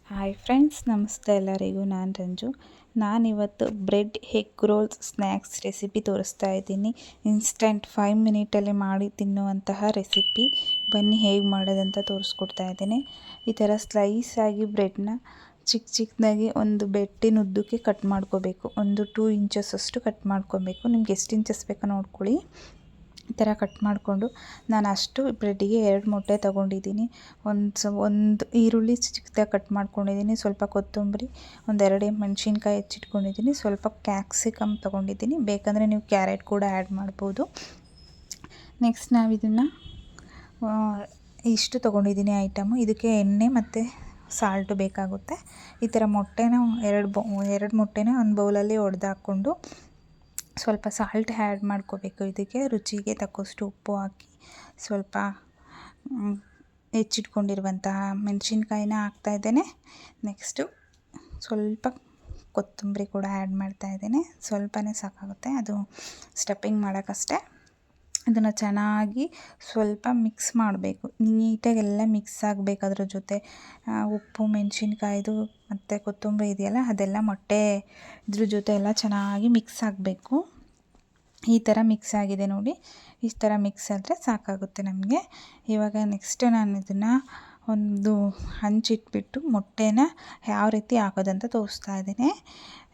Hi friends, ನಮಸ್ತೆ ಎಲ್ಲರಿಗೂ. ನಾನು ರಂಜು. ನಾನಿವತ್ತು bread egg rolls snacks recipe ತೋರಿಸ್ತಾ ಇದ್ದೀನಿ. ಇನ್ಸ್ಟೆಂಟ್ 5 ಮಿನಿಟಲ್ಲಿ ಮಾಡಿ ತಿನ್ನುವಂತಹ ರೆಸಿಪಿ. ಬನ್ನಿ ಹೇಗೆ ಮಾಡೋದಂತ ತೋರಿಸ್ಕೊಡ್ತಾ ಇದ್ದೀನಿ. ಈ ಥರ ಸ್ಲೈಸ್ ಆಗಿ ಬ್ರೆಡ್ನ ಚಿಕ್ಕದಾಗಿ ಒಂದು ಬೆಟ್ಟಿನ ಉದ್ದಕ್ಕೆ ಕಟ್ ಮಾಡ್ಕೋಬೇಕು. ಒಂದು 2 ಇಂಚಸ್ ಅಷ್ಟು ಕಟ್ ಮಾಡ್ಕೊಬೇಕು. ನಿಮ್ಗೆ ಎಷ್ಟು ಇಂಚಸ್ ಬೇಕೋ ನೋಡ್ಕೊಳ್ಳಿ. ಈ ಥರ ಕಟ್ ಮಾಡಿಕೊಂಡು ನಾನು ಅಷ್ಟು ಬ್ರೆಡ್ಡಿಗೆ 2 ಮೊಟ್ಟೆ ತೊಗೊಂಡಿದ್ದೀನಿ. ಒಂದು ಈರುಳ್ಳಿ ಚಿಕ್ಕದಾಗಿ ಕಟ್ ಮಾಡ್ಕೊಂಡಿದ್ದೀನಿ. ಸ್ವಲ್ಪ ಕೊತ್ತಂಬರಿ, ಒಂದೆರಡು ಮೆಣಸಿನ್ಕಾಯಿ ಹೆಚ್ಚಿಟ್ಕೊಂಡಿದ್ದೀನಿ. ಸ್ವಲ್ಪ ಕ್ಯಾಪ್ಸಿಕಮ್ ತೊಗೊಂಡಿದ್ದೀನಿ. ಬೇಕಂದರೆ ನೀವು ಕ್ಯಾರೆಟ್ ಕೂಡ ಆ್ಯಡ್ ಮಾಡ್ಬೋದು. ನೆಕ್ಸ್ಟ್ ನಾವು ಇದನ್ನು ಇಷ್ಟು ತೊಗೊಂಡಿದ್ದೀನಿ ಐಟಮು. ಇದಕ್ಕೆ ಎಣ್ಣೆ ಮತ್ತು ಸಾಲ್ಟು ಬೇಕಾಗುತ್ತೆ. ಈ ಥರ ಮೊಟ್ಟೆನ ಎರಡು ಮೊಟ್ಟೆನ ಒಂದು ಬೌಲಲ್ಲಿ ಒಡೆದಾಕ್ಕೊಂಡು ಸ್ವಲ್ಪ ಸಾಲ್ಟ್ ಆ್ಯಡ್ ಮಾಡ್ಕೋಬೇಕು. ಇದಕ್ಕೆ ರುಚಿಗೆ ತಕ್ಕಷ್ಟು ಉಪ್ಪು ಹಾಕಿ ಸ್ವಲ್ಪ ಹೆಚ್ಚಿಟ್ಕೊಂಡಿರುವಂತಹ ಮೆಣಸಿನ್ಕಾಯಿನ ಹಾಕ್ತಾಯಿದ್ದೇನೆ. ನೆಕ್ಸ್ಟು ಸ್ವಲ್ಪ ಕೊತ್ತಂಬರಿ ಕೂಡ ಆ್ಯಡ್ ಮಾಡ್ತಾಯಿದ್ದೇನೆ. ಸ್ವಲ್ಪನೇ ಸಾಕಾಗುತ್ತೆ, ಅದು ಸ್ಟಫಿಂಗ್ ಮಾಡೋಕ್ಕಷ್ಟೇ. ಅದನ್ನು ಚೆನ್ನಾಗಿ ಸ್ವಲ್ಪ ಮಿಕ್ಸ್ ಮಾಡಬೇಕು. ನೀಟಾಗಿ ಎಲ್ಲ ಮಿಕ್ಸ್ ಆಗಬೇಕು. ಅದ್ರ ಜೊತೆ ಉಪ್ಪು, ಮೆಣಸಿನ್ಕಾಯ್ದು ಮತ್ತು ಕೊತ್ತಂಬರಿ ಇದೆಯಲ್ಲ, ಅದೆಲ್ಲ ಮೊಟ್ಟೆ ಇದ್ರ ಜೊತೆ ಎಲ್ಲ ಚೆನ್ನಾಗಿ ಮಿಕ್ಸ್ ಆಗಬೇಕು. ಈ ಥರ ಮಿಕ್ಸ್ ಆಗಿದೆ ನೋಡಿ. ಈ ಥರ ಮಿಕ್ಸ್ ಆದರೆ ಸಾಕಾಗುತ್ತೆ ನಮಗೆ. ಇವಾಗ ನೆಕ್ಸ್ಟ್ ನಾನು ಇದನ್ನು ಒಂದು ಹಂಚಿಟ್ಬಿಟ್ಟು ಮೊಟ್ಟೆನ ಯಾವ ರೀತಿ ಹಾಕೋದಂತ ತೋರಿಸ್ತಾ ಇದ್ದೀನಿ.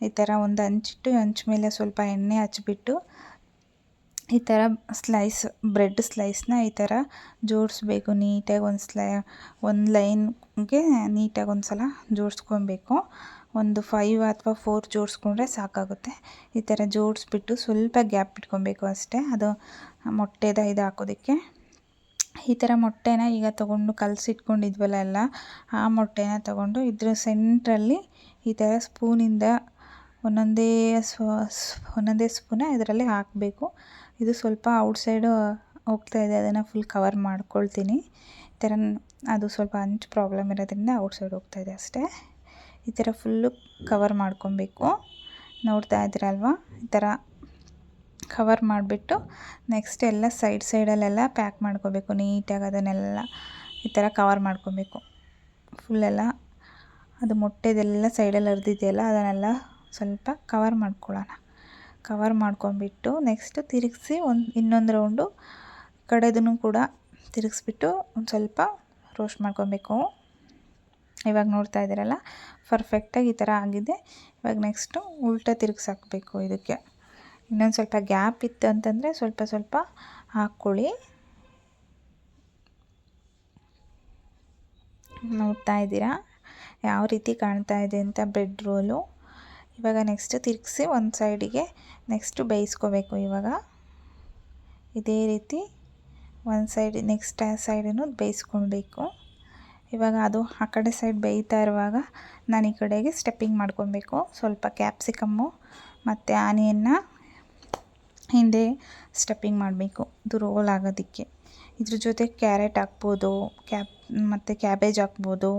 ಈ ಥರ ಒಂದು ಹಂಚಿಟ್ಟು ಹಂಚ ಮೇಲೆ ಸ್ವಲ್ಪ ಎಣ್ಣೆ ಹಚ್ಬಿಟ್ಟು ಈ ಥರ ಬ್ರೆಡ್ ಸ್ಲೈಸ್ನ ಈ ಥರ ಜೋಡಿಸ್ಬೇಕು. ನೀಟಾಗಿ ಒಂದು ಲೈನ್ಗೆ ನೀಟಾಗಿ ಒಂದು ಸಲ ಜೋಡಿಸ್ಕೊಬೇಕು. ಒಂದು 5 ಅಥವಾ 4 ಜೋಡಿಸ್ಕೊಂಡ್ರೆ ಸಾಕಾಗುತ್ತೆ. ಈ ಥರ ಜೋಡಿಸ್ಬಿಟ್ಟು ಸ್ವಲ್ಪ ಗ್ಯಾಪ್ ಇಟ್ಕೊಬೇಕು ಅಷ್ಟೇ, ಅದು ಮೊಟ್ಟೆದ ಇದು ಹಾಕೋದಕ್ಕೆ. ಈ ಥರ ಮೊಟ್ಟೆನ ಈಗ ತೊಗೊಂಡು ಕಲಸಿಟ್ಕೊಂಡಿದ್ವಲ್ಲ ಎಲ್ಲ, ಆ ಮೊಟ್ಟೆನ ತೊಗೊಂಡು ಇದ್ರ ಸೆಂಟ್ರಲ್ಲಿ ಈ ಥರ ಸ್ಪೂನಿಂದ ಒಂದೊಂದೇ ಸ್ಪೂನ ಇದರಲ್ಲಿ ಹಾಕಬೇಕು. ಇದು ಸ್ವಲ್ಪ ಔಟ್ಸೈಡು ಹೋಗ್ತಾಯಿದೆ, ಅದನ್ನು ಫುಲ್ ಕವರ್ ಮಾಡ್ಕೊಳ್ತೀನಿ. ಈ ಥರ ಅದು ಸ್ವಲ್ಪ ಅಂಚು ಪ್ರಾಬ್ಲಮ್ ಇರೋದ್ರಿಂದ ಔಟ್ಸೈಡ್ ಹೋಗ್ತಾಯಿದೆ ಅಷ್ಟೇ. ಈ ಥರ ಫುಲ್ಲು ಕವರ್ ಮಾಡ್ಕೊಬೇಕು. ನೋಡ್ತಾ ಇದ್ದೀರಲ್ವ, ಈ ಥರ ಕವರ್ ಮಾಡಿಬಿಟ್ಟು ನೆಕ್ಸ್ಟ್ ಎಲ್ಲ ಸೈಡಲ್ಲೆಲ್ಲ ಪ್ಯಾಕ್ ಮಾಡ್ಕೋಬೇಕು ನೀಟಾಗಿ. ಅದನ್ನೆಲ್ಲ ಈ ಥರ ಕವರ್ ಮಾಡ್ಕೊಬೇಕು ಫುಲ್ಲೆಲ್ಲ. ಅದು ಮೊಟ್ಟೆದೆಲ್ಲ ಸೈಡಲ್ಲಿ ಹರಿದಿದೆಯಲ್ಲ, ಅದನ್ನೆಲ್ಲ ಸ್ವಲ್ಪ ಕವರ್ ಮಾಡ್ಕೊಳ್ಳೋಣ. ಕವರ್ ಮಾಡ್ಕೊಂಬಿಟ್ಟು ನೆಕ್ಸ್ಟು ತಿರುಗಿಸಿ ಇನ್ನೊಂದು ರೌಂಡು ಕಡೆದೂ ಕೂಡ ತಿರುಗಿಸ್ಬಿಟ್ಟು ಒಂದು ಸ್ವಲ್ಪ ರೋಸ್ಟ್ ಮಾಡ್ಕೊಬೇಕು. ಇವಾಗ ನೋಡ್ತಾ ಇದ್ದೀರಲ್ಲ, ಪರ್ಫೆಕ್ಟಾಗಿ ಈ ಥರ ಆಗಿದೆ. ಇವಾಗ ನೆಕ್ಸ್ಟು ಉಲ್ಟಾ ತಿರುಗಿಸಾಕಬೇಕು. ಇದಕ್ಕೆ ಇನ್ನೊಂದು ಸ್ವಲ್ಪ ಗ್ಯಾಪ್ ಇತ್ತು ಅಂತಂದರೆ ಸ್ವಲ್ಪ ಹಾಕ್ಕೊಳ್ಳಿ. ನೋಡ್ತಾ ಇದ್ದೀರಾ ಯಾವ ರೀತಿ ಕಾಣ್ತಾ ಇದೆ ಅಂತ ಬ್ರೆಡ್ ರೋಲು. ಇವಾಗ ನೆಕ್ಸ್ಟ್ ತಿರುಗಿಸಿ ಒಂದು ಸೈಡಿಗೆ ನೆಕ್ಸ್ಟು ಬೇಯಿಸ್ಕೋಬೇಕು. ಇವಾಗ ಇದೇ ರೀತಿ ಒಂದು ಸೈಡ್ ನೆಕ್ಸ್ಟ್ ಸೈಡನ್ನು ಬೇಯಿಸ್ಕೊಳ್ಬೇಕು. ಇವಾಗ ಅದು ಆ ಕಡೆ ಸೈಡ್ ಬೇಯ್ತಾ ಇರುವಾಗ ನಾನು ಈ ಕಡೆಗೆ ಸ್ಟಫಿಂಗ್ ಮಾಡ್ಕೊಬೇಕು. ಸ್ವಲ್ಪ ಕ್ಯಾಪ್ಸಿಕಮ್ಮು ಮತ್ತು ಆನಿಯನ್ನ ಹಿಂದೆ ಸ್ಟಫಿಂಗ್ ಮಾಡಬೇಕು, ಇದು ರೋಲ್ ಆಗೋದಕ್ಕೆ. ಇದ್ರ ಜೊತೆ ಕ್ಯಾರೆಟ್ ಹಾಕ್ಬೋದು, ಮತ್ತು ಕ್ಯಾಬೇಜ್ ಹಾಕ್ಬೋದು.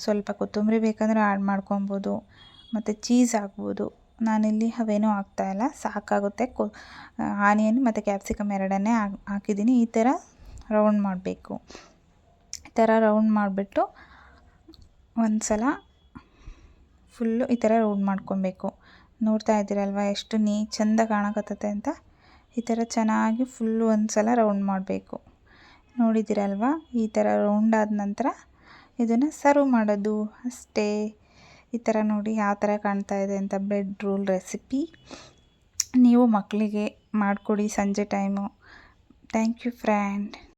ಸ್ವಲ್ಪ ಕೊತ್ತಂಬರಿ ಬೇಕಂದರೆ ಆ್ಯಡ್ ಮಾಡ್ಕೊಬೋದು, ಮತ್ತು ಚೀಸ್ ಹಾಕ್ಬೋದು. ನಾನಿಲ್ಲಿ ಅವೇನೂ ಹಾಕ್ತಾಯಿಲ್ಲ, ಸಾಕಾಗುತ್ತೆ. ಆನಿಯನ್ ಮತ್ತು ಕ್ಯಾಪ್ಸಿಕಮ್ ಎರಡನ್ನೇ ಹಾಕಿದ್ದೀನಿ. ಈ ಥರ ರೌಂಡ್ ಮಾಡಬೇಕು. ಈ ಥರ ರೌಂಡ್ ಮಾಡಿಬಿಟ್ಟು ಒಂದು ಸಲ ಫುಲ್ಲು ಈ ಥರ ರೌಂಡ್ ಮಾಡ್ಕೊಬೇಕು. ನೋಡ್ತಾ ಇದ್ದೀರಲ್ವ ಎಷ್ಟು ಚೆಂದ ಕಾಣಕತ್ತತೆ ಅಂತ. ಈ ಥರ ಚೆನ್ನಾಗಿ ಫುಲ್ಲು ಒಂದು ಸಲ ರೌಂಡ್ ಮಾಡಬೇಕು. ನೋಡಿದ್ದೀರಲ್ವ, ಈ ಥರ ರೌಂಡ್ ಆದ ನಂತರ ಇದನ್ನು ಸರ್ವ್ ಮಾಡೋದು ಅಷ್ಟೇ. ಈ ಥರ ನೋಡಿ ಯಾವ ಥರ ಕಾಣ್ತಾ ಇದೆ ಅಂತ ಬ್ರೆಡ್ ರೋಲ್ ರೆಸಿಪಿ. ನೀವು ಮಕ್ಕಳಿಗೆ ಮಾಡಿಕೊಡಿ ಸಂಜೆ ಟೈಮು. Thank you friend.